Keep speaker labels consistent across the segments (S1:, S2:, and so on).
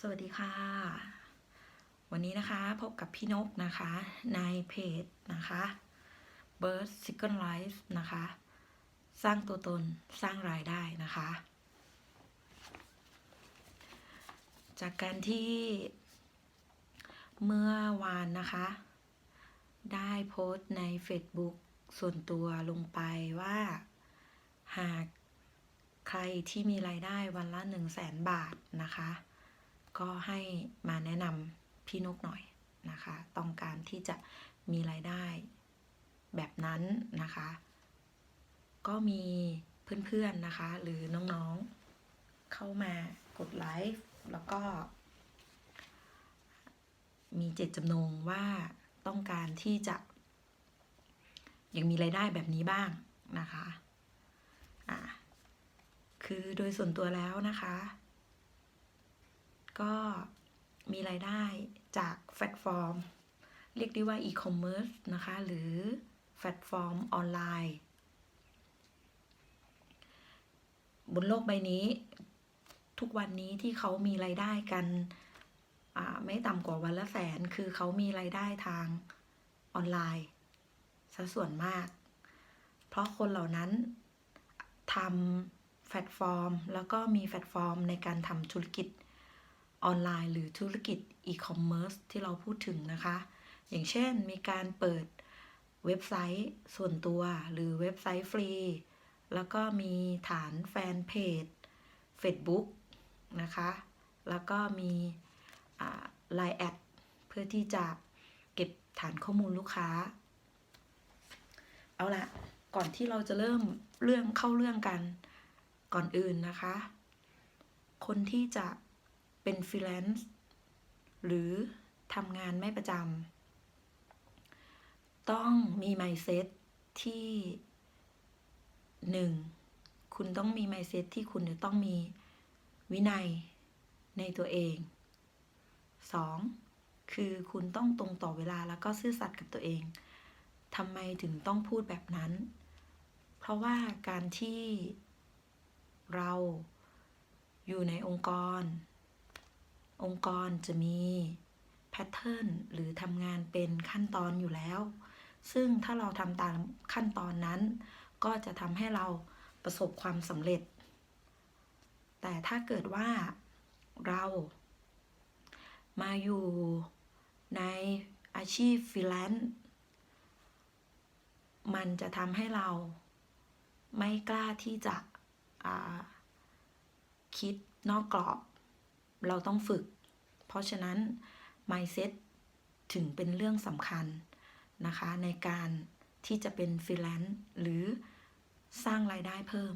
S1: สวัสดีค่ะ วันนี้นะคะพบกับพี่นกนะคะในเพจนะคะ Bird Second Life นะคะ สร้างตัวตนสร้างรายได้นะคะ จากการที่เมื่อวานนะคะ ได้โพสต์ใน Facebook ส่วนตัวลงไปว่าหากใครที่มีรายได้วันละ 100,000 บาทนะคะก็ให้มาแนะนำพี่นกหน่อยนะคะต้องการที่จะมีรายได้แบบนั้นนะคะก็มีเพื่อนๆนะคะหรือน้องๆเข้ามากดไลฟ์แล้วก็มีเจตจำนงว่าต้องการที่จะยังมีรายได้แบบนี้บ้างนะคะคือโดยส่วนตัวแล้วนะคะก็มีรายได้จากแพลตฟอร์มเรียกได้ว่าอีคอมเมิร์ซนะคะหรือแพลตฟอร์มออนไลน์บนโลกใบนี้ทุกวันนี้ที่เขามีรายได้กันไม่ต่ำกว่าวันละ100,000คือเขามีรายได้ทางออนไลน์ซะส่วนมากเพราะคนเหล่านั้นทำแพลตฟอร์มแล้วก็มีแพลตฟอร์มในการทำธุรกิจออนไลน์หรือธุรกิจอีคอมเมิร์ซที่เราพูดถึงนะคะอย่างเช่นมีการเปิดเว็บไซต์ส่วนตัวหรือเว็บไซต์ฟรีแล้วก็มีฐานแฟนเพจ Facebook นะคะแล้วก็มีLine แอดเพื่อที่จะเก็บฐานข้อมูลลูกค้าเอาละก่อนที่เราจะเริ่มเข้าเรื่องกันก่อนอื่นนะคะคนที่จะเป็นฟรีแลนซ์หรือทำงานไม่ประจำต้องมี mindset ที่1คุณต้องมี mindset ที่คุณจะต้องมีวินัยในตัวเอง2คือคุณต้องตรงต่อเวลาแล้วก็ซื่อสัตย์กับตัวเองทำไมถึงต้องพูดแบบนั้นเพราะว่าการที่เราอยู่ในองค์กรจะมีแพทเทิร์นหรือทำงานเป็นขั้นตอนอยู่แล้วซึ่งถ้าเราทำตามขั้นตอนนั้นก็จะทำให้เราประสบความสำเร็จแต่ถ้าเกิดว่าเรามาอยู่ในอาชีพฟรีแลนซ์มันจะทำให้เราไม่กล้าที่จะคิดนอกกรอบเราต้องฝึกเพราะฉะนั้น mindset ถึงเป็นเรื่องสำคัญนะคะในการที่จะเป็นฟรีแลนซ์หรือสร้างรายได้เพิ่ม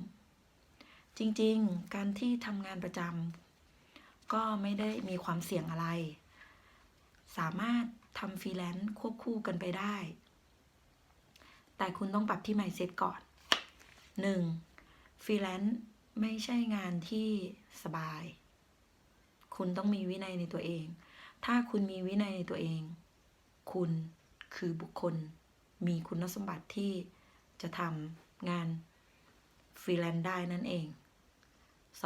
S1: จริงๆการที่ทำงานประจำก็ไม่ได้มีความเสี่ยงอะไรสามารถทำฟรีแลนซ์ควบคู่กันไปได้แต่คุณต้องปรับที่ mindset ก่อน1ฟรีแลนซ์ไม่ใช่งานที่สบายคุณต้องมีวินัยในตัวเองถ้าคุณมีวินัยในตัวเองคุณคือบุคคลมีคุณสมบัติที่จะทำงานฟรีแลนซ์ได้นั่นเอง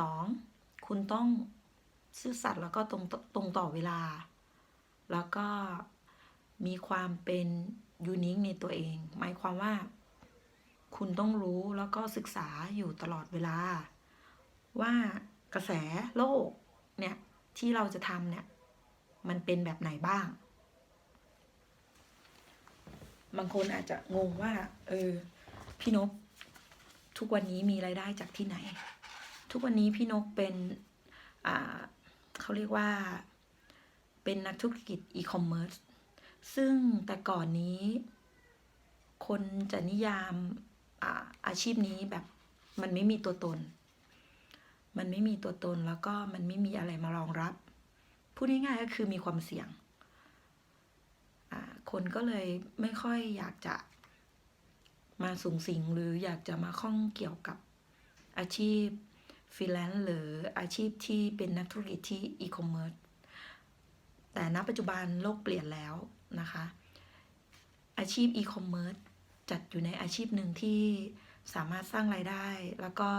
S1: 2คุณต้องซื่อสัตย์แล้วก็ตรงต่อเวลาแล้วก็มีความเป็นยูนิคในตัวเองหมายความว่าคุณต้องรู้แล้วก็ศึกษาอยู่ตลอดเวลาว่ากระแสโลกเนี่ยที่เราจะทำเนี่ยมันเป็นแบบไหนบ้างบางคนอาจจะงงว่าพี่นกทุกวันนี้มีรายได้จากที่ไหนทุกวันนี้พี่นกเป็นเขาเรียกว่าเป็นนักธุรกิจอีคอมเมิร์ซซึ่งแต่ก่อนนี้คนจะนิยามอาชีพนี้แบบมันไม่มีตัวตนแล้วก็มันไม่มีอะไรมารองรับพูดง่ายๆก็คือมีความเสี่ยงคนก็เลยไม่ค่อยอยากจะมาสุงสิงหรืออยากจะมาข้องเกี่ยวกับอาชีพฟรีแลนซ์หรืออาชีพที่เป็นนักธุรกิจที่อีคอมเมิร์ซแต่ณปัจจุบันโลกเปลี่ยนแล้วนะคะอาชีพอีคอมเมิร์ซจัดอยู่ในอาชีพหนึ่งที่สามารถสร้างรายได้แล้วก็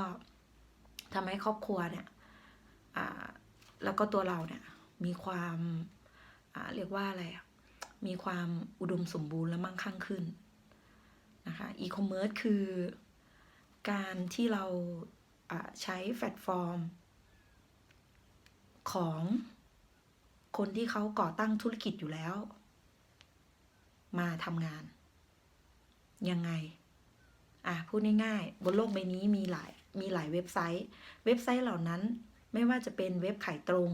S1: ทำให้ครอบครัวเนี่ยแล้วก็ตัวเราเนี่ย มีความเรียกว่าอะไรมีความอุดมสมบูรณ์และมั่งคั่งขึ้นนะคะอีคอมเมิร์ซคือการที่เราใช้แพลตฟอร์มของคนที่เขาก่อตั้งธุรกิจอยู่แล้วมาทำงานยังไงพูดง่ายๆบนโลกใบนี้มีหลายเว็บไซต์เหล่านั้นไม่ว่าจะเป็นเว็บขายตรง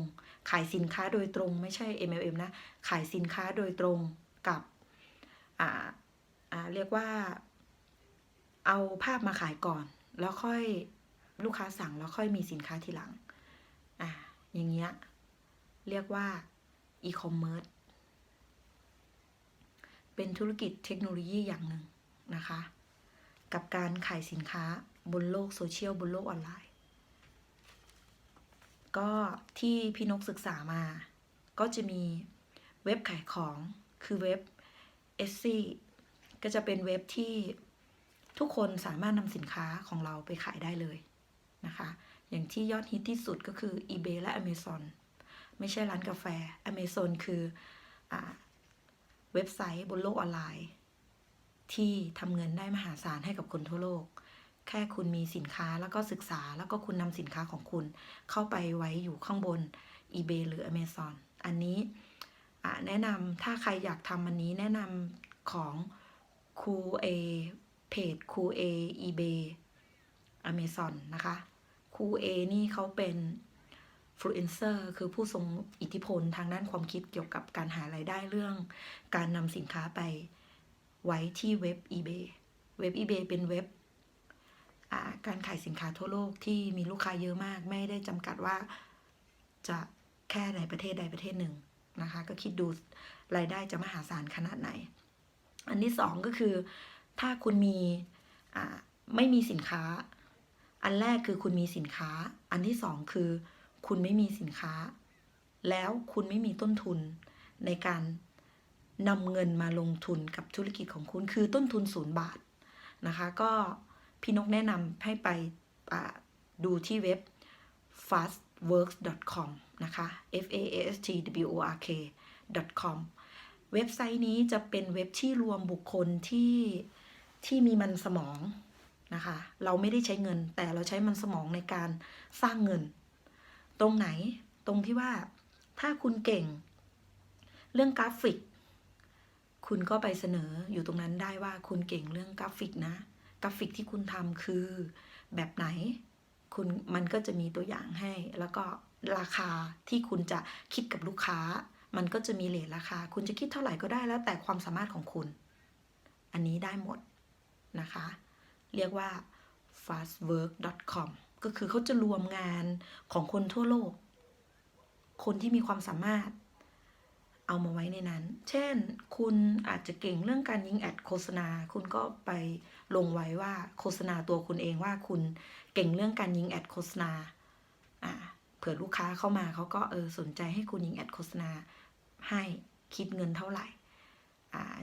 S1: ขายสินค้าโดยตรงไม่ใช่ MLM นะขายสินค้าโดยตรงกับเรียกว่าเอาภาพมาขายก่อนแล้วค่อยลูกค้าสั่งแล้วค่อยมีสินค้าทีหลังอย่างเงี้ยเรียกว่าอีคอมเมิร์ซเป็นธุรกิจเทคโนโลยีอย่างหนึ่งนะคะกับการขายสินค้าบนโลกโซเชียลบนโลกออนไลน์ก็ที่พี่นกศึกษามาก็จะมีเว็บขายของคือเว็บ Etsy ก็จะเป็นเว็บที่ทุกคนสามารถนำสินค้าของเราไปขายได้เลยนะคะอย่างที่ยอดฮิตที่สุดก็คือ eBay และ Amazon ไม่ใช่ร้านกาแฟ Amazon คือเว็บไซต์บนโลกออนไลน์ที่ทำเงินได้มหาศาลให้กับคนทั่วโลกแค่คุณมีสินค้าแล้วก็ศึกษาแล้วก็คุณนำสินค้าของคุณเข้าไปไว้อยู่ข้างบน eBay หรือ Amazon อันนี้แนะนำถ้าใครอยากทำอันนี้แนะนำของ QA เพจ QA eBay Amazon นะคะ QA นี่เขาเป็นฟลูเอนเซอร์คือผู้ทรงอิทธิพลทางด้านความคิดเกี่ยวกับการหารายได้เรื่องการนำสินค้าไปไว้ที่เว็บ eBay เว็บ eBay เป็นเว็บการขายสินค้าทั่วโลกที่มีลูกค้าเยอะมากไม่ได้จำกัดว่าจะแค่ในประเทศใดประเทศหนึ่งนะคะก็คิดดูรายได้จะมหาศาลขนาดไหนอันที่สองก็คือถ้าคุณมีไม่มีสินค้าอันแรกคือคุณมีสินค้าอันที่สองคือคุณไม่มีสินค้าแล้วคุณไม่มีต้นทุนในการนำเงินมาลงทุนกับธุรกิจของคุณคือต้นทุน0 บาทนะคะก็พี่นกแนะนำให้ไปดูที่เว็บ fastworks.com นะคะ fastwork.com เว็บไซต์นี้จะเป็นเว็บที่รวมบุคคลที่มีมันสมองนะคะเราไม่ได้ใช้เงินแต่เราใช้มันสมองในการสร้างเงินตรงไหนตรงที่ว่าถ้าคุณเก่งเรื่องกราฟิกคุณก็ไปเสนออยู่ตรงนั้นได้ว่าคุณเก่งเรื่องกราฟิกนะกราฟิกที่คุณทำคือแบบไหนมันก็จะมีตัวอย่างให้แล้วก็ราคาที่คุณจะคิดกับลูกค้ามันก็จะมีเรทราคาคุณจะคิดเท่าไหร่ก็ได้แล้วแต่ความสามารถของคุณอันนี้ได้หมดนะคะเรียกว่า fastwork.com ก็คือเขาจะรวมงานของคนทั่วโลกคนที่มีความสามารถเอามาไว้ในนั้นเช่นคุณอาจจะเก่งเรื่องการยิงแอดโฆษณาคุณก็ไปลงไว้ว่าโฆษณาตัวคุณเองว่าคุณเก่งเรื่องการยิงแอดโฆษณาเผื่อลูกค้าเข้ามาเขาก็สนใจให้คุณยิงแอดโฆษณาให้คิดเงินเท่าไหร่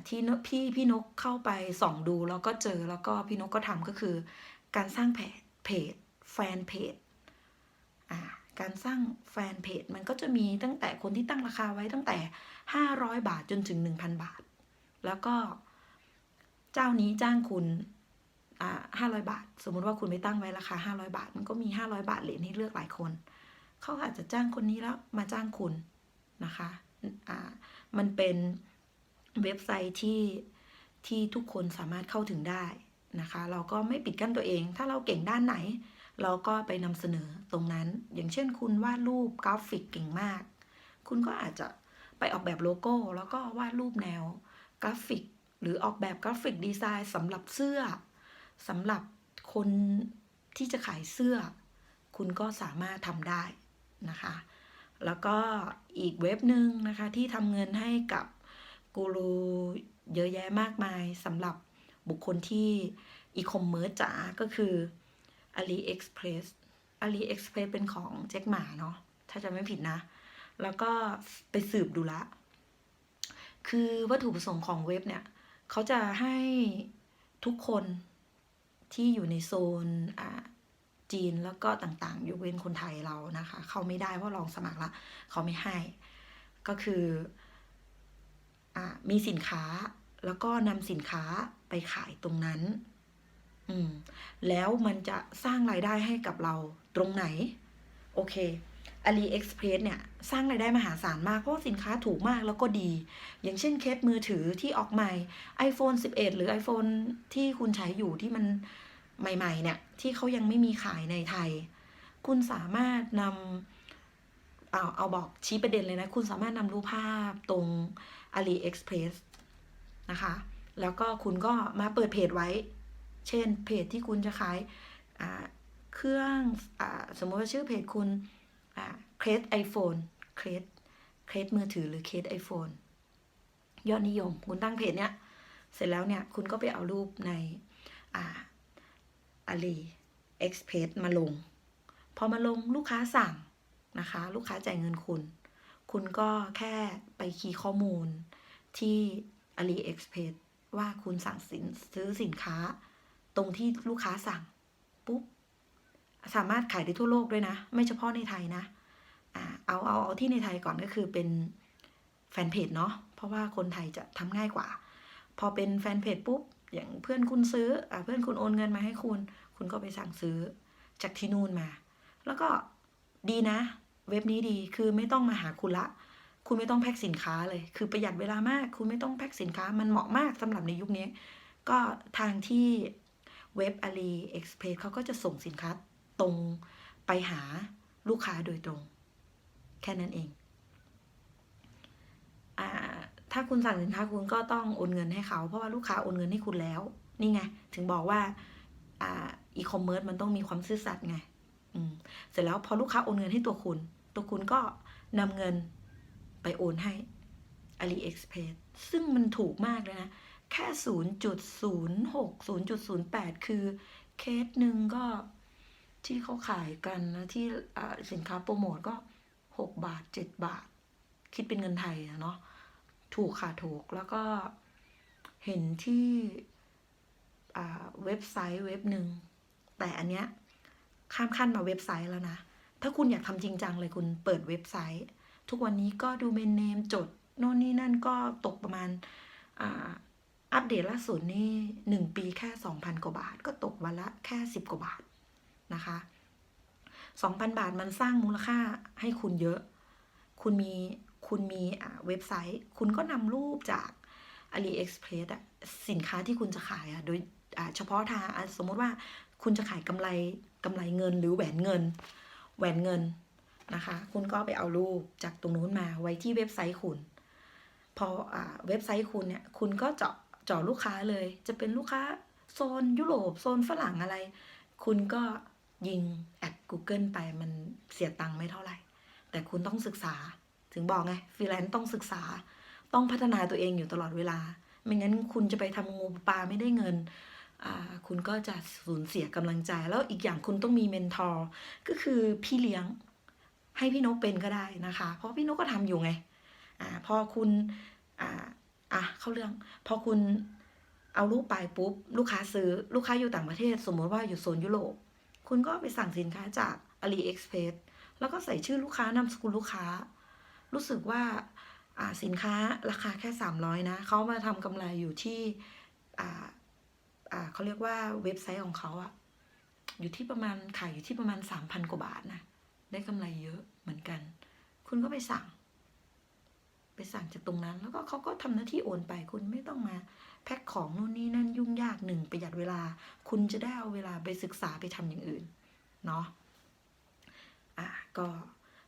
S1: ที่พี่นกเข้าไปส่องดูแล้วก็เจอแล้วก็พี่นกก็ทำก็คือการสร้างเพจแฟนเพจการสร้างแฟนเพจมันก็จะมีตั้งแต่คนที่ตั้งราคาไว้ตั้งแต่500 บาทจนถึง 1,000 บาทแล้วก็เจ้านี้จ้างคุณ500 บาทสมมติว่าคุณไปตั้งไว้ราคา500 บาทมันก็มี500 บาทเหรียญให้เลือกหลายคนเขาอาจจะจ้างคนนี้แล้วมาจ้างคุณนะคะมันเป็นเว็บไซต์ที่ทุกคนสามารถเข้าถึงได้นะคะเราก็ไม่ปิดกั้นตัวเองถ้าเราเก่งด้านไหนเราก็ไปนำเสนอตรงนั้นอย่างเช่นคุณวาดรูปกราฟิกเก่งมากคุณก็อาจจะไปออกแบบโลโก้แล้วก็วาดรูปแนวกราฟิกหรือออกแบบกราฟิกดีไซน์สำหรับเสื้อสำหรับคนที่จะขายเสื้อคุณก็สามารถทำได้นะคะแล้วก็อีกเว็บหนึ่งนะคะที่ทำเงินให้กับกูรูเยอะแยะมากมายสำหรับบุคคลที่อีคอมเมิร์ซจ๋าก็คือ AliExpress เป็นของแจ็คหม่าเนาะถ้าจะไม่ผิดนะแล้วก็ไปสืบดูละคือวัตถุประสงค์ของเว็บเนี่ยเขาจะให้ทุกคนที่อยู่ในโซนจีนแล้วก็ต่างๆยกเว้นคนไทยเรานะคะเขาไม่ได้เพราะลองสมัครละเขาไม่ให้ ก็คือมีสินค้าแล้วก็นำสินค้าไปขายตรงนั้นแล้วมันจะสร้างรายได้ให้กับเราตรงไหนโอเค AliExpress เนี่ยสร้างรายได้มหาศาลมากเพราะสินค้าถูกมากแล้วก็ดีอย่างเช่นเคสมือถือที่ออกใหม่ iPhone 11 หรือ iPhone ที่คุณใช้อยู่ที่มันใหม่ๆเนี่ยที่เขายังไม่มีขายในไทยคุณสามารถนำเอาบอกชี้ประเด็นเลยนะคุณสามารถนำรูปภาพตรง AliExpress นะคะแล้วก็คุณก็มาเปิดเพจไว้เช่นเพจที่คุณจะขายเครื่องสมมติว่าชื่อเพจคุณเคส iPhone เคสมือถือหรือเคส iPhone ยอดนิยมคุณตั้งเพจเนี้ยเสร็จแล้วเนี่ยคุณก็ไปเอารูปในAliExpress มาลงพอมาลงลูกค้าสั่งนะคะลูกค้าจ่ายเงินคุณก็แค่ไปคีย์ข้อมูลที่ AliExpress ว่าคุณสั่งซื้อสินค้าตรงที่ลูกค้าสั่งปุ๊บสามารถขายได้ทั่วโลกด้วยนะไม่เฉพาะในไทยนะเอาที่ในไทยก่อนก็คือเป็นแฟนเพจเนาะเพราะว่าคนไทยจะทำง่ายกว่าพอเป็นแฟนเพจปุ๊บอย่างเพื่อนคุณซื้อเพื่อนคุณโอนเงินมาให้คุณก็ไปสั่งซื้อจากที่นู่นมาแล้วก็ดีนะเว็บนี้ดีคือไม่ต้องมาหาคุณละคุณไม่ต้องแพ็คสินค้าเลยคือประหยัดเวลามากคุณไม่ต้องแพ็คสินค้ามันเหมาะมากสำหรับในยุคนี้ก็ทางที่เว็บ AliExpress เขาก็จะส่งสินค้าตรงไปหาลูกค้าโดยตรงแค่นั้นเองถ้าคุณสั่งสินค้าคุณก็ต้องโอนเงินให้เขาเพราะว่าลูกค้าโอนเงินให้คุณแล้วนี่ไงถึงบอกว่าอีคอมเมิร์ซมันต้องมีความซื่อสัตย์ไงเสร็จแล้วพอลูกค้าโอนเงินให้ตัวคุณก็นำเงินไปโอนให้ AliExpress ซึ่งมันถูกมากเลยนะแค่ 0.06 0.08 คือเคสหนึ่งก็ที่เขาขายกันนะที่สินค้าโปรโมทก็6 บาท 7 บาทคิดเป็นเงินไทยเนาะถูกค่ะถูกแล้วก็เห็นที่เว็บไซต์เว็บหนึ่งแต่อันเนี้ยข้ามขั้นมาเว็บไซต์แล้วนะถ้าคุณอยากทำจริงจังเลยคุณเปิดเว็บไซต์ทุกวันนี้ก็ดูเมนเนมจดโน่นนี่นั่นก็ตกประมาณอัปเดตล่าสุดนี่1 ปีแค่ 2,000 กว่าบาทก็ตกวันละแค่10 กว่าบาทนะคะ 2,000 บาทมันสร้างมูลค่าให้คุณเยอะคุณมีเว็บไซต์คุณก็นำรูปจาก AliExpress สินค้าที่คุณจะขายโดยเฉพาะทางสมมติว่าคุณจะขายกำไรเงินหรือแหวนเงินนะคะคุณก็ไปเอารูปจากตรงนู้นมาไว้ที่เว็บไซต์คุณพอเว็บไซต์คุณเนี่ยคุณก็เจาะลูกค้าเลยจะเป็นลูกค้าโซนยุโรปโซนฝรั่งอะไรคุณก็ยิงแอด Google ไปมันเสียตังค์ไม่เท่าไหร่แต่คุณต้องศึกษาถึงบอกไงฟรีแลนซ์ต้องศึกษาต้องพัฒนาตัวเองอยู่ตลอดเวลาไม่งั้นคุณจะไปทำงูปลาไม่ได้เงินคุณก็จะสูญเสียกำลังใจแล้วอีกอย่างคุณต้องมีเมนทอร์ก็คือพี่เลี้ยงให้พี่นกเป็นก็ได้นะคะเพราะพี่นกก็ทำอยู่ไงพอคุณเข้าเรื่องพอคุณเอารูปไปปุ๊บลูกค้าซื้อลูกค้าอยู่ต่างประเทศสมมติว่าอยู่โซนยุโรปคุณก็ไปสั่งสินค้าจาก AliExpress แล้วก็ใส่ชื่อลูกค้านามสกุลลูกค้ารู้สึกว่าสินค้าราคาแค่300นะเขามาทำกำไรอยู่ที่เขาเรียกว่าเว็บไซต์ของเขาอยู่ที่ประมาณขายอยู่ที่ประมาณ 3,000 กว่าบาทนะได้กำไรเยอะเหมือนกันคุณก็ไปสั่งจากตรงนั้นแล้วก็เขาก็ทำหน้าที่โอนไปคุณไม่ต้องมาแพ็คของนู่นนี่นั่นยุ่งยากประหยัดเวลาคุณจะได้เอาเวลาไปศึกษาไปทำอย่างอื่นเนาะก็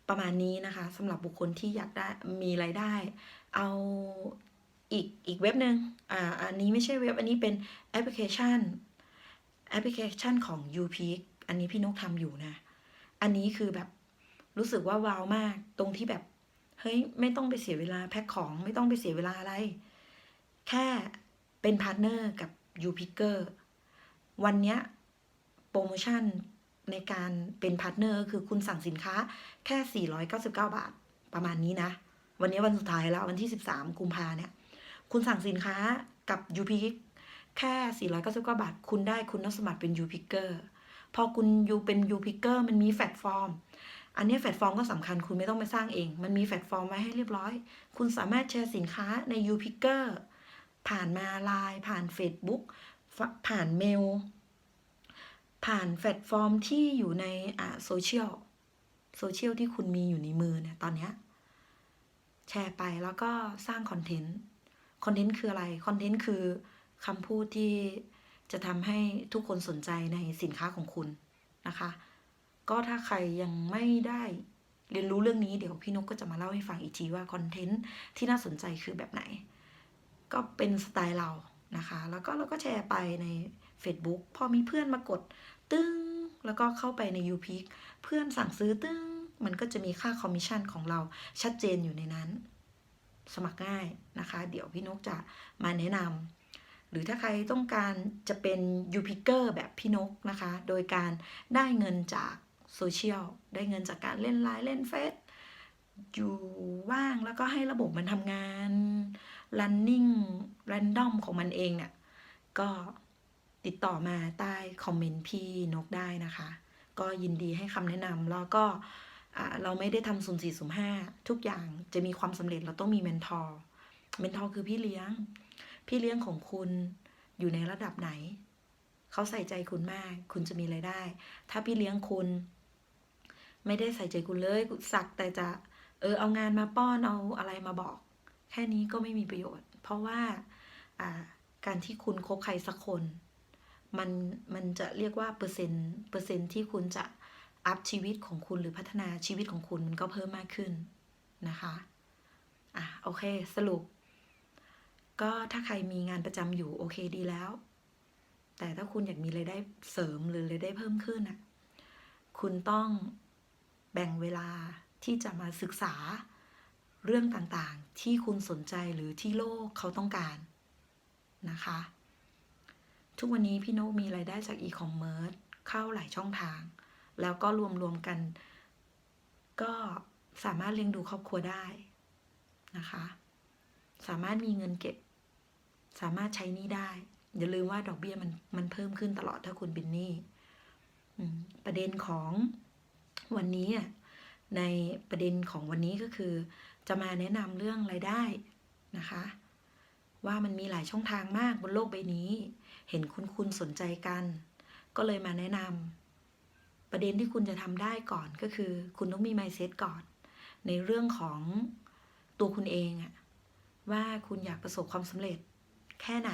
S1: ประมาณนี้นะคะสำหรับบุคคลที่อยากได้มีรายได้เอาอีกเว็บหนึ่งอันนี้ไม่ใช่เว็บอันนี้เป็นแอปพลิเคชันของ UPeak อันนี้พี่นกทำอยู่นะอันนี้คือแบบรู้สึกว่าว้าวมากตรงที่แบบเฮ้ยไม่ต้องไปเสียเวลาแพ็คของไม่ต้องไปเสียเวลาอะไรแค่เป็นพาร์ทเนอร์กับ UPeaker วันเนี้ยโปรโมชั่นในการเป็นพาร์ทเนอร์คือคุณสั่งสินค้าแค่499 บาทประมาณนี้นะวันนี้วันสุดท้ายแล้ววันที่13 กุมภาเนี่ยคุณสั่งสินค้ากับ UPeak แค่499 บาทคุณได้คุณสมัครเป็น UPeaker พอคุณเป็น UPeaker มันมีแพลตฟอร์ม อันนี้แพลตฟอร์มก็สำคัญคุณไม่ต้องไปสร้างเองมันมีแพลตฟอร์มไว้ให้เรียบร้อยคุณสามารถแชร์สินค้าใน YouPicker ผ่านมาไลน์ผ่าน Facebook ผ่านเมลผ่านแพลตฟอร์มที่อยู่ในโซเชียลที่คุณมีอยู่ในมือเนี่ยตอนนี้แชร์ไปแล้วก็สร้างคอนเทนต์คืออะไรคอนเทนต์คือคำพูดที่จะทำให้ทุกคนสนใจในสินค้าของคุณนะคะก็ถ้าใครยังไม่ได้เรียนรู้เรื่องนี้เดี๋ยวพี่นกก็จะมาเล่าให้ฟังอีกทีว่าคอนเทนต์ที่น่าสนใจคือแบบไหนก็เป็นสไตล์เรานะคะแล้วก็เราก็แชร์ไปใน Facebook พอมีเพื่อนมากดตึ้งแล้วก็เข้าไปใน YouPick เพื่อนสั่งซื้อตึ้งมันก็จะมีค่าคอมมิชชั่นของเราชัดเจนอยู่ในนั้นสมัครง่ายนะคะเดี๋ยวพี่นกจะมาแนะนำหรือถ้าใครต้องการจะเป็น YouPicker แบบพี่นกนะคะโดยการได้เงินจากโซเชียลได้เงินจากการเล่นไลน์เล่นเฟซอยู่ว่างแล้วก็ให้ระบบมันทำงาน running random ของมันเองเนี่ยก็ติดต่อมาใต้คอมเมนต์พี่นกได้นะคะก็ยินดีให้คำแนะนำแล้วก็เราไม่ได้ทำสุ่ม4สุ่ม5ทุกอย่างจะมีความสำเร็จเราต้องมีเมนทอร์คือพี่เลี้ยงของคุณอยู่ในระดับไหนเขาใส่ใจคุณมากคุณจะมีรายได้ถ้าพี่เลี้ยงคุณไม่ได้ใส่ใจคุณเลยสักแต่จะเอางานมาป้อนเอาอะไรมาบอกแค่นี้ก็ไม่มีประโยชน์เพราะว่าการที่คุณคบใครสักคนมันจะเรียกว่าเปอร์เซ็นต์ที่คุณจะอัพชีวิตของคุณหรือพัฒนาชีวิตของคุณมันก็เพิ่มมากขึ้นนะคะโอเคสรุปก็ถ้าใครมีงานประจำอยู่โอเคดีแล้วแต่ถ้าคุณอยากมีรายได้เสริมหรือรายได้เพิ่มขึ้นคุณต้องแบ่งเวลาที่จะมาศึกษาเรื่องต่างๆที่คุณสนใจหรือที่โลกเขาต้องการนะคะทุกวันนี้พี่นกมีรายได้จากอีคอมเมิร์ซเข้าหลายช่องทางแล้วก็รวมกันก็สามารถเลี้ยงดูครอบครัวได้นะคะสามารถมีเงินเก็บสามารถใช้หนี้ได้อย่าลืมว่าดอกเบี้ยมันเพิ่มขึ้นตลอดถ้าคุณเป็นหนี้ประเด็นของวันนี้ในประเด็นของวันนี้ก็คือจะมาแนะนำเรื่องรายได้นะคะว่ามันมีหลายช่องทางมากบนโลกใบนี้เห็นคุณสนใจกันก็เลยมาแนะนำประเด็นที่คุณจะทำได้ก่อนก็คือคุณต้องมี mindset ก่อนในเรื่องของตัวคุณเองว่าคุณอยากประสบความสำเร็จแค่ไหน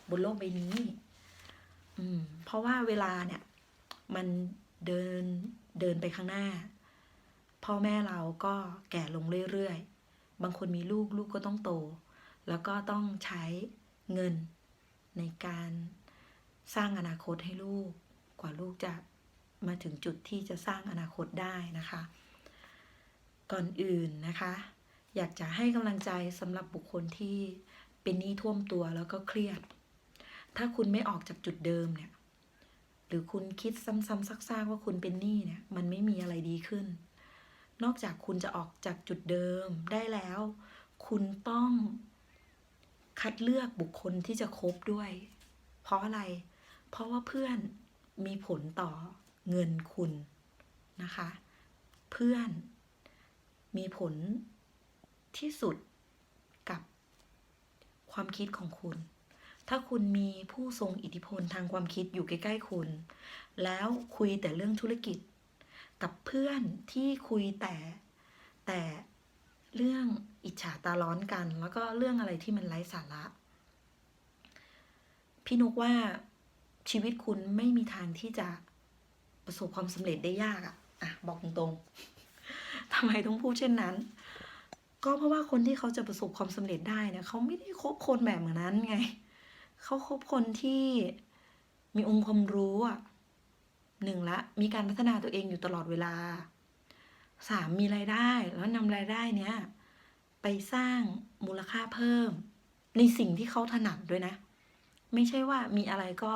S1: บนโลกใบนี้เพราะว่าเวลาเนี่ยมันเดินไปข้างหน้าพ่อแม่เราก็แก่ลงเรื่อยๆบางคนมีลูกก็ต้องโตแล้วก็ต้องใช้เงินในการสร้างอนาคตให้ลูกกว่าลูกจะมาถึงจุดที่จะสร้างอนาคตได้นะคะก่อนอื่นนะคะอยากจะให้กำลังใจสำหรับบุคคลที่เป็นหนี้ท่วมตัวแล้วก็เครียดถ้าคุณไม่ออกจากจุดเดิมเนี่ยหรือคุณคิดซ้ำๆซักๆว่าคุณเป็นหนี้เนี่ยมันไม่มีอะไรดีขึ้นนอกจากคุณจะออกจากจุดเดิมได้แล้วคุณต้องคัดเลือกบุคคลที่จะคบด้วยเพราะอะไรเพราะว่าเพื่อนมีผลต่อเงินคุณนะคะเพื่อนมีผลที่สุดกับความคิดของคุณถ้าคุณมีผู้ทรงอิทธิพลทางความคิดอยู่ใกล้ๆคุณแล้วคุยแต่เรื่องธุรกิจกับเพื่อนที่คุยแต่เรื่องอิจฉาตาร้อนกันแล้วก็เรื่องอะไรที่มันไร้สาระพี่นกว่าชีวิตคุณไม่มีทางที่จะประสบความสำเร็จได้ยากบอกตรงๆทำไมต้องพูดเช่นนั้นก็เพราะว่าคนที่เขาจะประสบความสำเร็จได้เนี่ยเขาไม่ได้คบคนแบบนั้นไงเขาคบคนที่มีองค์ความรู้หนึ่งละมีการพัฒนาตัวเองอยู่ตลอดเวลา3มีรายได้แล้วนำรายได้เนี้ยไปสร้างมูลค่าเพิ่มในสิ่งที่เขาถนัดด้วยนะไม่ใช่ว่ามีอะไรก็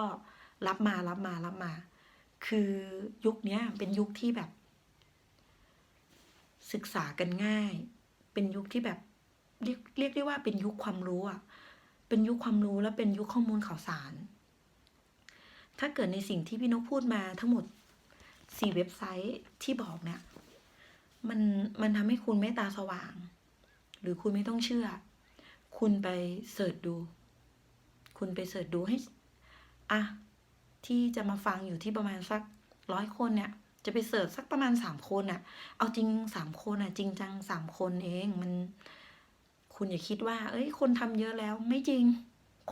S1: รับมาคือยุคนี้เป็นยุคที่แบบศึกษากันง่ายเป็นยุคที่แบบเรียกได้ว่าเป็นยุคความรู้เป็นยุคความรู้และเป็นยุคข้อมูลข่าวสารถ้าเกิดในสิ่งที่พี่นกพูดมาทั้งหมด4เว็บไซต์ที่บอกเนี่ย มันมันทำให้คุณไม่ตาสว่าง หรือคุณไม่ต้องเชื่อ คุณไปเสิร์ชดู คุณไปเสิร์ชดูให้อ่ะที่จะมาฟังอยู่ที่ประมาณสัก100 คนเนี่ย จะไปเสิร์ชสักประมาณ3 คนอ่ะ เอาจริง3 คนอ่ะ จริงจัง3 คนเองมัน คุณอย่าคิดว่า เอ้ย คนทำเยอะแล้ว ไม่จริง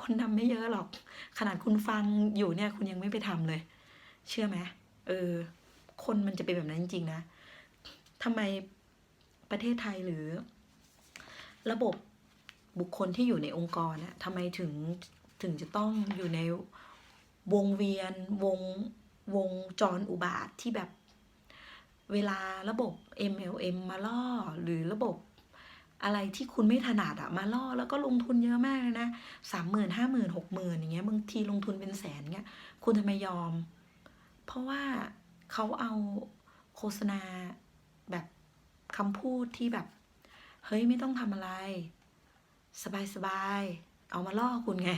S1: คนทำไม่เยอะหรอก ขนาดคุณฟังอยู่เนี่ย คุณยังไม่ไปทำเลย เชื่อไหมคนมันจะเป็นแบบนั้นจริงๆนะทำไมประเทศไทยหรือระบบบุคคลที่อยู่ในองค์กรน่ะทำไมถึงจะต้องอยู่ในวงเวียนวงจรอุบาทที่แบบเวลาระบบ MLM มาล่อหรือระบบอะไรที่คุณไม่ถนัดอะมาล่อแล้วก็ลงทุนเยอะมากเลยนะ30,000 50,000 60,000อย่างเงี้ยบางทีลงทุนเป็นแสนเงี้ยคุณทำไมยอม เพราะว่าเขาเอาโฆษณาแบบคำพูดที่แบบเฮ้ยไม่ต้องทำอะไรสบายๆเอามาล่อคุณไง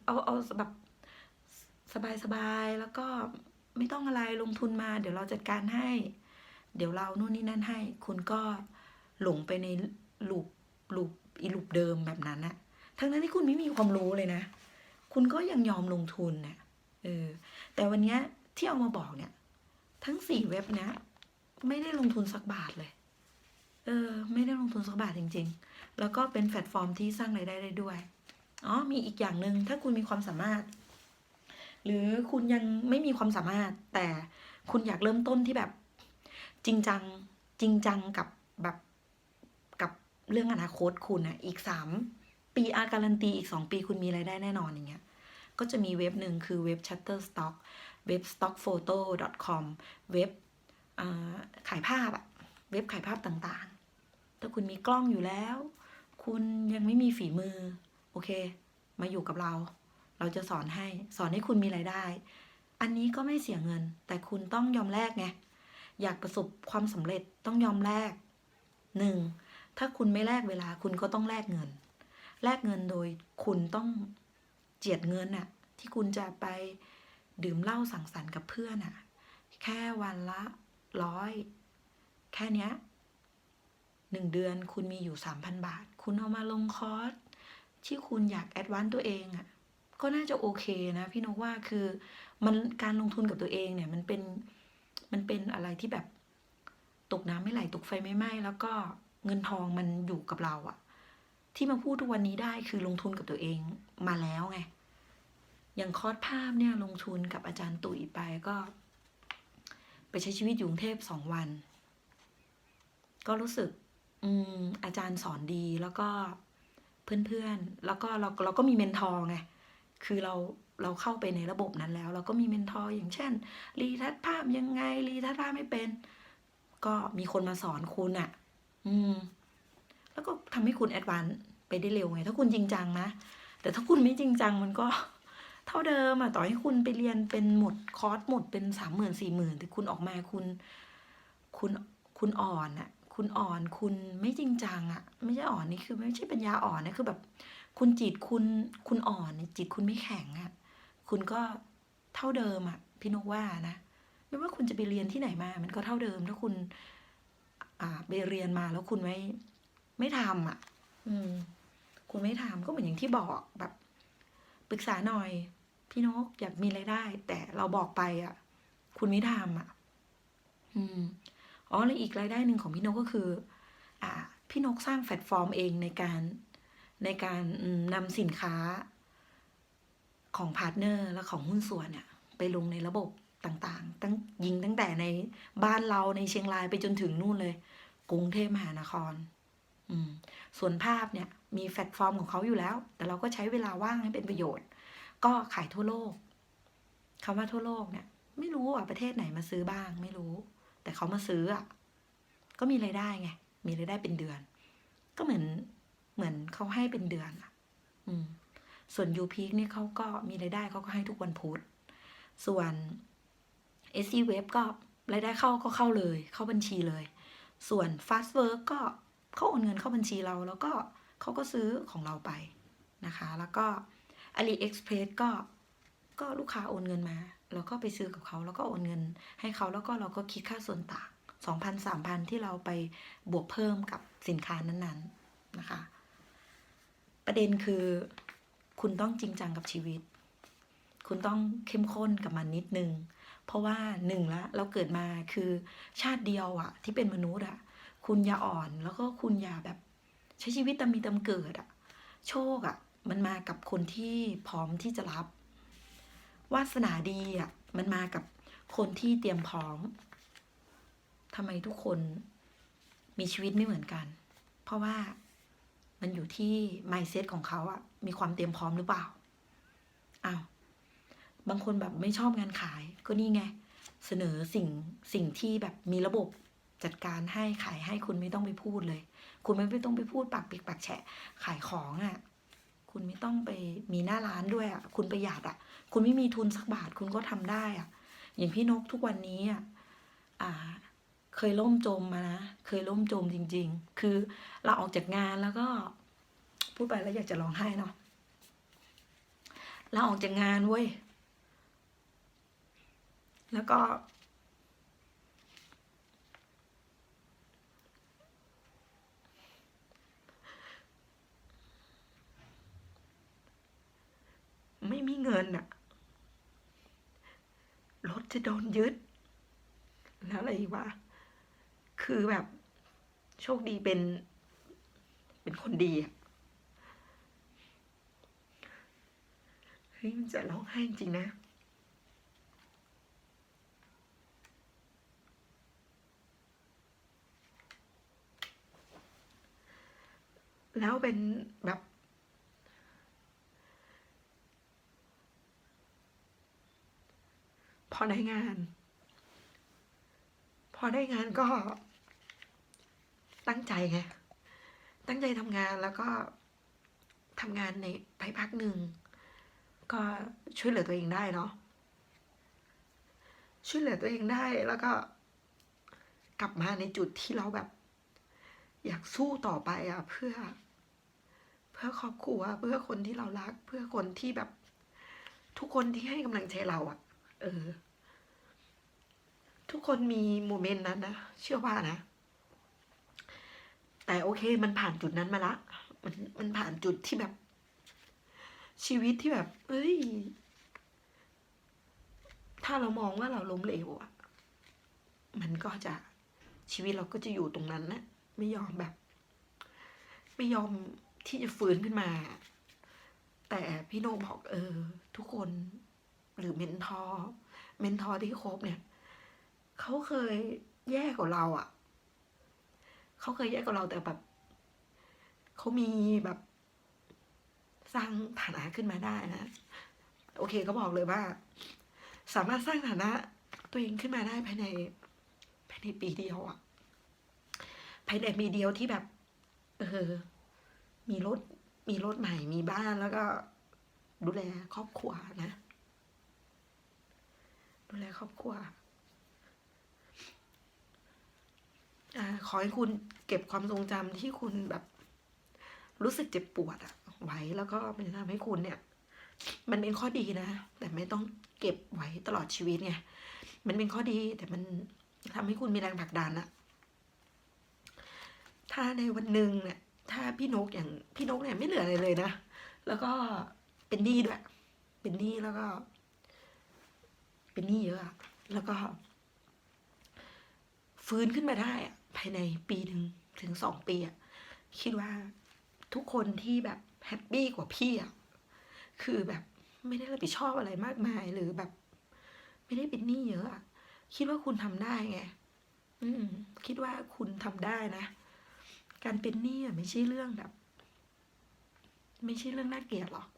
S1: เอาแบบสบายๆแล้วก็ไม่ต้องอะไรลงทุนมาเดี๋ยวเราจัดการให้เดี๋ยวเรานู่นนี่นั่นให้คุณก็หลงไปในลูปเดิมแบบนั้นนะทั้งนั้นที่คุณไม่มีความรู้เลยนะคุณก็ยังยอมลงทุนนะแต่วันนี้ที่เอามาบอกเนี่ยทั้ง4 เว็บเนี้ยไม่ได้ลงทุนสักบาทเลยไม่ได้ลงทุนสักบาทจริงๆแล้วก็เป็นแพลตฟอร์มที่สร้างรายได้ได้ด้วยมีอีกอย่างหนึ่งถ้าคุณมีความสามารถหรือคุณยังไม่มีความสามารถแต่คุณอยากเริ่มต้นที่แบบจริงจังกับแบบกับเรื่องอนาคตคุณอ่ะอีก3 ปีการันตีอีก2 ปีคุณมีรายได้แน่นอนอย่างเงี้ยก็จะมีเว็บหนึ่งคือเว็บ Shutterstock เว็บ stockphoto.com เว็บขายภาพอะเว็บขายภาพต่างๆถ้าคุณมีกล้องอยู่แล้วคุณยังไม่มีฝีมือโอเคมาอยู่กับเราจะสอนให้คุณมีรายได้อันนี้ก็ไม่เสียเงินแต่คุณต้องยอมแลกไงอยากประสบความสำเร็จต้องยอมแลก1ถ้าคุณไม่แลกเวลาคุณก็ต้องแลกเงินโดยคุณต้องเจียดเงินน่ะที่คุณจะไปดื่มเหล้าสังสรรค์กับเพื่อนน่ะแค่วันละ100แค่เนี้ย1 เดือนคุณมีอยู่ 3,000 บาทคุณเอามาลงคอร์สที่คุณอยากแอดวานซ์ตัวเองอ่ะก็น่าจะโอเคนะพี่นกว่าคือมันการลงทุนกับตัวเองเนี่ยมันเป็นอะไรที่แบบตกน้ำไม่ไหลตกไฟไม่ไหม้แล้วก็เงินทองมันอยู่กับเราอ่ะที่มาพูดทุกวันนี้ได้คือลงทุนกับตัวเองมาแล้วไงอย่างคอร์สภาพเนี่ยลงทุนกับอาจารย์ตุ๋ยไปก็ไปใช้ชีวิตอยู่กรุงเทพ2 วันก็รู้สึกอาจารย์สอนดีแล้วก็เพื่อนๆแล้วก็เราก็มีเมนทอร์ไงคือเราเข้าไปในระบบนั้นแล้วเราก็มีเมนทอร์อย่างเช่นรีทัชภาพยังไงรีทัชภาพไม่เป็นก็มีคนมาสอนคุณอ่ะแล้วก็ทำให้คุณแอดวานซ์ไปได้เร็วไงถ้าคุณจริงจังนะแต่ถ้าคุณไม่จริงจังมันก็เท่าเดิมอ่ะต่อให้คุณไปเรียนเป็นหมดคอร์สหมดเป็น30,000 40,000แต่คุณออกมาคุณอ่อนอ่ะคุณอ่อนคุณไม่จริงจังอ่ะไม่ใช่อ่อนนี่คือไม่ใช่ปัญญาอ่อนนะคือแบบคุณจิตคุณอ่อนจิตคุณไม่แข็งอ่ะคุณก็เท่าเดิมอ่ะพี่นกว่านะไม่ว่าคุณจะไปเรียนที่ไหนมามันก็เท่าเดิมถ้าคุณไปเรียนมาแล้วคุณไม่ทำอ่ะคุณไม่ทำก็เหมือนอย่างที่บอกแบบปรึกษาหน่อยพี่นกอยากมีรายได้แต่เราบอกไปอ่ะคุณไม่ทำอ่ะแล้วอีกรายได้หนึ่งของพี่นกก็คือพี่นกสร้างแพลตฟอร์มเองในการนำสินค้าของพาร์ทเนอร์และของหุ้นส่วนเนี่ยไปลงในระบบต่างๆตั้งแต่ในบ้านเราในเชียงรายไปจนถึงนู่นเลยกรุงเทพมหานครส่วนภาพเนี่ยมีแพลตฟอร์มของเขาอยู่แล้วแต่เราก็ใช้เวลาว่างให้เป็นประโยชน์ก็ขายทั่วโลกคำว่าทั่วโลกเนี่ยไม่รู้ประเทศไหนมาซื้อบ้างไม่รู้แต่เขามาซื้อก็มีรายได้ไงมีรายได้เป็นเดือนก็เหมือนเขาให้เป็นเดือนส่วน YouPeak นี่เขาก็มีรายได้เขาก็ให้ทุกวันพุธส่วน SC Web ก็รายได้ก็เข้าเลยเข้าบัญชีเลยส่วน Fastwork ก็เขาโอนเงินเข้าบัญชีเราแล้วก็เขาก็ซื้อของเราไปนะคะแล้วก็ AliExpress ก็ลูกค้าโอนเงินมาเราก็ไปซื้อกับเขาแล้วก็โอนเงินให้เขาแล้วก็เราก็คิดค่าส่วนต่าง 2,000 3,000ที่เราไปบวกเพิ่มกับสินค้านั้นๆนะคะ ประเด็นคือคุณต้องจริงจังกับชีวิต คุณต้องเข้มข้นกับมันนิดนึง เพราะว่าหนึ่งละเราเกิดมาคือชาติเดียวอะที่เป็นมนุษย์อะคุณอย่าอ่อนแล้วก็คุณอย่าแบบใช้ชีวิตตามมีตามเกิดอะโชคอะมันมากับคนที่พร้อมที่จะรับวาสนาดีอะมันมากับคนที่เตรียมพร้อมทำไมทุกคนมีชีวิตไม่เหมือนกัน เพราะว่ามันอยู่ที่ mindset ของเขาอะมีความเตรียมพร้อมหรือเปล่าอ้าวบางคนแบบไม่ชอบงานขายก็นี่ไงเสนอสิ่งที่แบบมีระบบจัดการให้ขายให้คุณไม่ต้องไปพูดเลยคุณไม่ต้องไปพูดปากเปียกปากแฉะขายของอะคุณไม่ต้องไปมีหน้าร้านด้วยอะคุณประหยัดอะคุณไม่มีทุนสักบาทคุณก็ทำได้อะอย่างพี่นกทุกวันนี้อะเคยล่มจมมานะเคยล่มจมจริงๆคือเราออกจากงานแล้วก็พูดไปแล้วอยากจะร้องไห้เนาะเราออกจากงานเว้ยแล้วก็ไม่มีเงินอะรถจะโดนยึดแล้วอะไรอีกวะคือแบบโชคดีเป็นคนดีอะเฮ้ยมันจะร้องไห้จริงนะแล้วเป็นแบบพอได้งานก็ตั้งใจไงตั้งใจทำงานแล้วก็ทำงานในไปพักหนึ่งก็ช่วยเหลือตัวเองได้เนาะช่วยเหลือตัวเองได้แล้วก็กลับมาในจุดที่เราแบบอยากสู้ต่อไปอะเพื่อครอบครัวเพื่อคนที่เรารักเพื่อคนที่แบบทุกคนที่ให้กำลังใจเราอะเออทุกคนมีโมเมนต์นั้นนะเชื่อว่านะแต่โอเคมันผ่านจุดนั้นมาละมันผ่านจุดที่แบบชีวิตที่แบบเอ้ยถ้าเรามองว่าเราล้มเหลวอะมันก็จะชีวิตเราก็จะอยู่ตรงนั้นนะไม่ยอมแบบไม่ยอมที่จะฟื้นขึ้นมาแต่พี่โนบอกทุกคนหรือเมนทอร์ที่คบเนี่ยเขาเคยแย่กว่าเราอ่ะเขาเคยแย่กว่าเราแต่แบบเขามีแบบสร้างฐานะขึ้นมาได้นะโอเคก็บอกเลยว่าสามารถสร้างฐานะตัวเองขึ้นมาได้ภายในปีเดียวอ่ะภายในปีเดียวที่แบบเออมีรถใหม่มีบ้านแล้วก็ดูแลครอบครัวนะดูแลครอบครัวขอให้คุณเก็บความทรงจำที่คุณแบบรู้สึกเจ็บปวดอะไว้แล้วก็มันจะทำให้คุณเนี่ยมันเป็นข้อดีนะแต่ไม่ต้องเก็บไว้ตลอดชีวิตไงมันเป็นข้อดีแต่มันทำให้คุณมีแรงผลักดันอะถ้าในวันหนึ่งเนี่ยถ้าพี่นกอย่างพี่นกเนี่ยไม่เหลืออะไรเลยนะแล้วก็เป็นหนี้ด้วยเป็นหนี้แล้วก็เป็นหนี้เยอะอะแล้วก็ฟื้นขึ้นมาได้อะภายในปีหนึ่งถึง2 ปีอะคิดว่าทุกคนที่แบบแฮปปี้กว่าพี่อะคือแบบไม่ได้รับผิดชอบอะไรมากมายหรือแบบไม่ได้เป็นหนี้เยอะอะคิดว่าคุณทำได้ไงคิดว่าคุณทำได้นะการเป็นหนี้อะไม่ใช่เรื่องแบบไม่ใช่เรื่องน่าเกลียดหรอก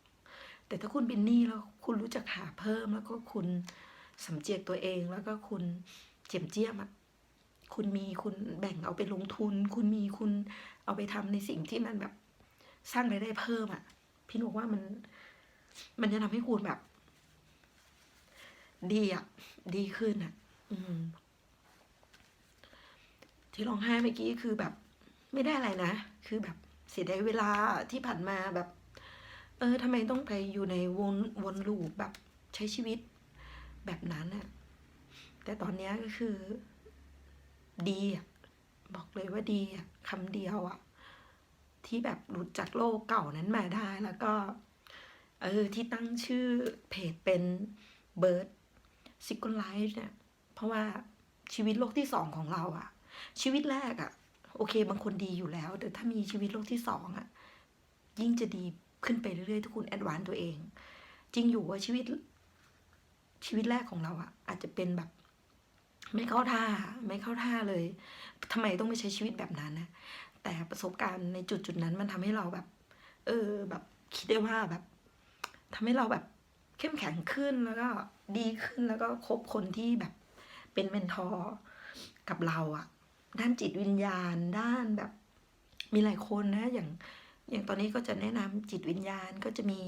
S1: แต่ถ้าคุณเป็นหนี้แล้วคุณรู้จักหาเพิ่มแล้วก็คุณสำเจียกตัวเองแล้วก็คุณเจียมเจียมอะคุณแบ่งเอาไปลงทุนคุณเอาไปทำในสิ่งที่มันแบบสร้างรายได้เพิ่มอะพี่บอกว่ามันจะทำให้คุณแบบดีอะดีขึ้นอะที่ร้องไห้เมื่อกี้คือแบบไม่ได้อะไรนะคือแบบเสียดายเวลาที่ผ่านมาแบบทำไมต้องไปอยู่ในวนลูปแบบใช้ชีวิตแบบนั้นอะแต่ตอนนี้ก็คือ ดีอะบอกเลยว่าดีอะคำเดียวอะที่แบบหลุดจากโลกเก่านั้นมาได้แล้วก็ที่ตั้งชื่อเพจเป็นเบิร์ดซิกเกิลไลฟ์เนี่ยเพราะว่าชีวิตโลกที่สองของเราอะชีวิตแรกอะโอเคบางคนดีอยู่แล้วแต่ถ้ามีชีวิตโลกที่สองอะยิ่งจะดีขึ้นไปเรื่อยๆถ้าคุณแอดวานซ์ตัวเองจริงอยู่ว่าชีวิตแรกของเราอะอาจจะเป็นแบบไม่เข้าท่าเลยทำไมต้องไปใช้ชีวิตแบบนั้นนะแต่ประสบการณ์ในจุดนั้นมันทำให้เราแบบแบบคิดได้ว่าแบบทำให้เราแบบเข้มแข็งขึ้นแล้วก็ดีขึ้นแล้วก็คบคนที่แบบเป็นเมนทอร์กับเราอะด้านจิตวิญญาณด้านแบบมีหลายคนนะอย่างตอนนี้ก็จะแนะนำจิตวิญญาณก็จะมี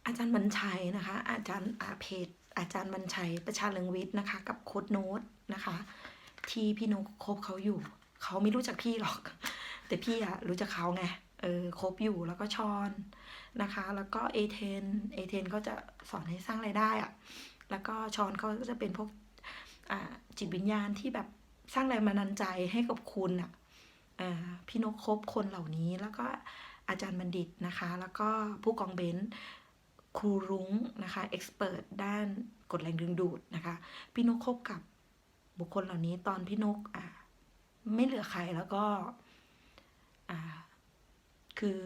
S1: อาจารย์บรรชัยนะคะอาจารย์เพจอาจารย์บรรชัยประชาเรืองวิทย์นะคะกับโค้ดโน้ตนะคะที่พี่นกคบเขาอยู่เขาไม่รู้จักพี่หรอกแต่พี่อะรู้จักเขาไงคบอยู่แล้วก็ชอนนะคะแล้วก็เอเทนก็จะสอนให้สร้างรายได้อะแล้วก็ชอนเขาก็จะเป็นพวกจิตวิญญาณที่แบบสร้างแรงบันดาลใจให้กับคุณอะพี่นกคบคนเหล่านี้แล้วก็อาจารย์บัณฑิตนะคะแล้วก็ผู้กองเบนครูรุ้งนะคะเอ็กซ์เพิร์ด้านกฎแรงดึงดูดนะคะพี่นกคบกับบุคคลเหล่านี้ตอนพี่นกไม่เหลือใครแล้วก็คือ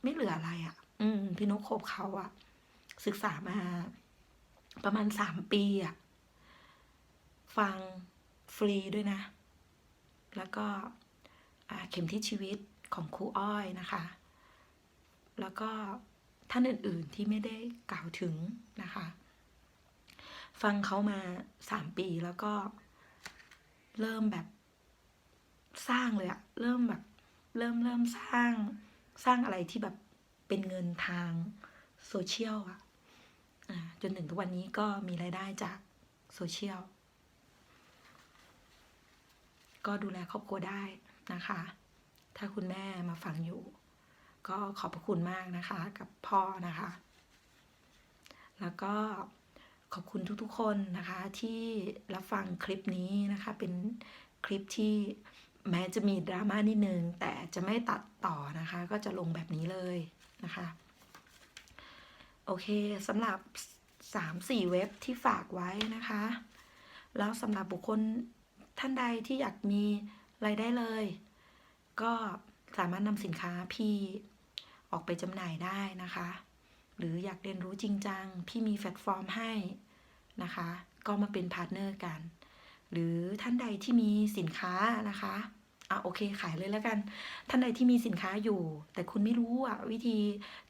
S1: ไม่เหลืออะไรอะพี่นกคบเขาอะศึกษามาประมาณ3 ปีอะฟังฟรีด้วยนะแล้วก็เข็มทิศชีวิตของครูอ้อยนะคะแล้วก็ท่านอื่นๆที่ไม่ได้กล่าวถึงนะคะฟังเขามา3 ปีแล้วก็เริ่มแบบสร้างเลยอะเริ่มแบบเริ่มสร้างอะไรที่แบบเป็นเงินทางโซเชียลอะจนถึงทุกวันนี้ก็มีรายได้จากโซเชียลก็ดูแลครอบครัวได้นะคะถ้าคุณแม่มาฟังอยู่ก็ขอบพระคุณมากนะคะกับพ่อนะคะแล้วก็ขอบคุณทุกๆคนนะคะที่รับฟังคลิปนี้นะคะเป็นคลิปที่แม้จะมีดราม่านิดนึงแต่จะไม่ตัดต่อนะคะก็จะลงแบบนี้เลยนะคะโอเคสำหรับ3-4 เว็บที่ฝากไว้นะคะแล้วสำหรับบุคคลท่านใดที่อยากมีรายได้เลยก็สามารถนำสินค้าพี่ออกไปจำหน่ายได้นะคะหรืออยากเรียนรู้จริงจังพี่มีแพลตฟอร์มให้นะคะก็มาเป็นพาร์ทเนอร์กันหรือท่านใดที่มีสินค้านะคะโอเคขายเลยแล้วกันท่านใดที่มีสินค้าอยู่แต่คุณไม่รู้วิธี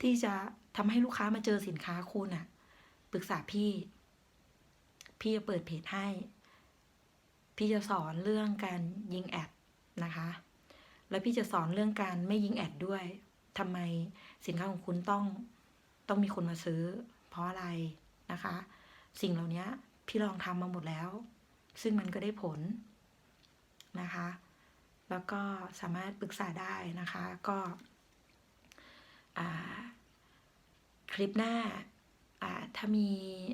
S1: ที่จะทำให้ลูกค้ามาเจอสินค้าคุณปรึกษาพี่จะเปิดเพจให้พี่จะสอนเรื่องการยิงแอดนะคะแล้วพี่จะสอนเรื่องการไม่ยิงแอดด้วยทำไมสินค้าของคุณต้องมีคนมาซื้อเพราะอะไรนะคะสิ่งเหล่านี้พี่ลองทำมาหมดแล้วซึ่งมันก็ได้ผลนะคะแล้วก็สามารถปรึกษาได้นะคะก็คลิปหน้าถ้ามี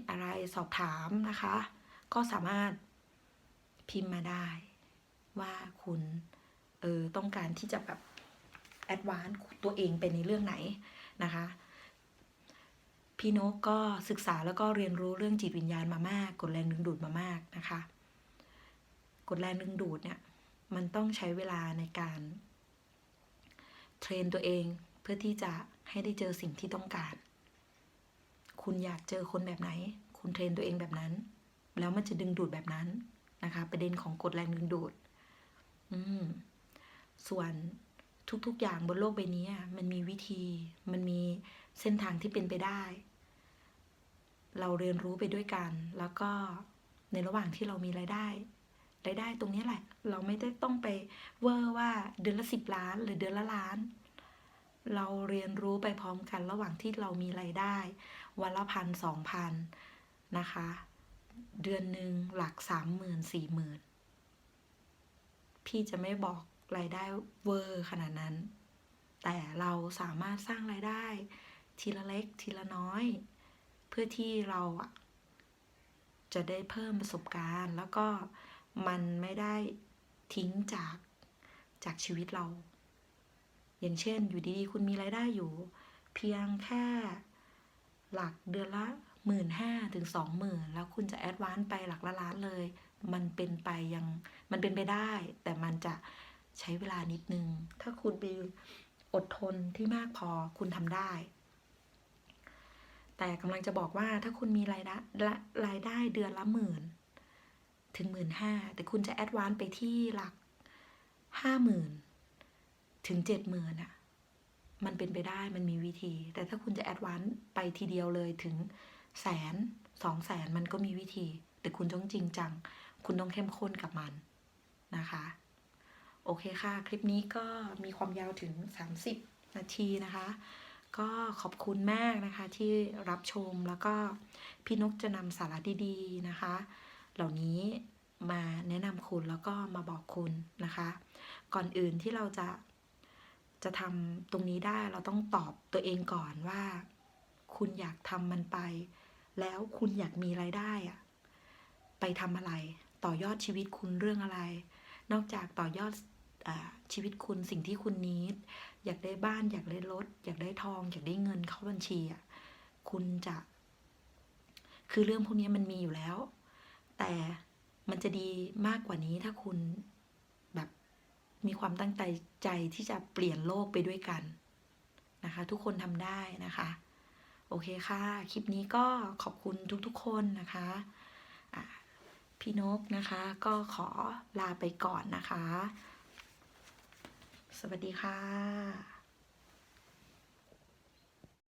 S1: อะไรสอบถามนะคะก็สามารถพิมพ์มาได้ว่าคุณต้องการที่จะแบบแอดวานซ์ตัวเองไปในเรื่องไหนนะคะพี่นกก็ศึกษาแล้วก็เรียนรู้เรื่องจิตวิญญาณมามากกฎแรงดึงดูดมามากนะคะกฎแรงดึงดูดเนี่ยมันต้องใช้เวลาในการเทรนตัวเองเพื่อที่จะให้ได้เจอสิ่งที่ต้องการคุณอยากเจอคนแบบไหนคุณเทรนตัวเองแบบนั้นแล้วมันจะดึงดูดแบบนั้นนะคะประเด็นของกฎแรงดึงดูดส่วนทุกๆอย่างบนโลกใบนี้มันมีวิธีมันมีเส้นทางที่เป็นไปได้เราเรียนรู้ไปด้วยกันแล้วก็ในระหว่างที่เรามีรายได้ตรงนี้แหละเราไม่ได้ต้องไปเวอร์ว่าเดือนละ10 ล้านหรือเดือนละล้านเราเรียนรู้ไปพร้อมกันระหว่างที่เรามีรายได้วันละ1,000-2,000นะคะเดือนหนึ่งหลัก30,000-40,000พี่จะไม่บอกรายได้เวอร์ขนาดนั้นแต่เราสามารถสร้างรายได้ทีละเล็กทีละน้อยเพื่อที่เราจะได้เพิ่มประสบการณ์แล้วก็ มันไม่ได้ทิ้งจากชีวิตเรา อย่างเช่นอยู่ดีๆคุณมีรายได้อยู่เพียงแค่หลักเดือนละ15,000 ถึง 20,000แล้วคุณจะแอดวานซ์ไปหลักละล้านเลย มันเป็นไปได้ แต่มันจะใช้เวลานิดนึง ถ้าคุณมีอดทนที่มากพอคุณทำได้ แต่กำลังจะบอกว่าถ้าคุณมีรายได้เดือนละ10,000 ถึง 15,000แต่คุณจะแอดวานซ์ไปที่หลัก50,000 ถึง 70,000อ่ะมันเป็นไปได้มันมีวิธี แต่ถ้าคุณจะแอดวานซ์ไปทีเดียวเลยถึง100,000 200,000มันก็มีวิธี แต่คุณต้องจริงจังคุณต้องเข้มข้นกับมันนะคะโอเคค่ะคลิปนี้ก็มีความยาวถึง30 นาทีนะคะก็ขอบคุณมากนะคะที่รับชมแล้วก็พี่นกจะนำสาระดีๆนะคะเหล่านี้มาแนะนำคุณแล้วก็มาบอกคุณนะคะก่อนอื่นที่เราจะทำตรงนี้ได้เราต้องตอบตัวเองก่อนว่าคุณอยากทำมันไปแล้วคุณอยากมีรายได้อะไปทำอะไรต่อยอดชีวิตคุณเรื่องอะไรนอกจากต่อยอดชีวิตคุณสิ่งที่คุณneedอยากได้บ้านอยากได้รถอยากได้ทองอยากได้เงินเข้าบัญชีอ่ะคุณจะคือเรื่องพวกนี้มันมีอยู่แล้วแต่มันจะดีมากกว่านี้ถ้าคุณแบบมีความตั้งใจที่จะเปลี่ยนโลกไปด้วยกันนะคะทุกคนทำได้นะคะโอเคค่ะคลิปนี้ก็ขอบคุณทุกๆคนนะคะพี่นกนะคะก็ขอลาไปก่อนนะคะสวัสดีค่ะ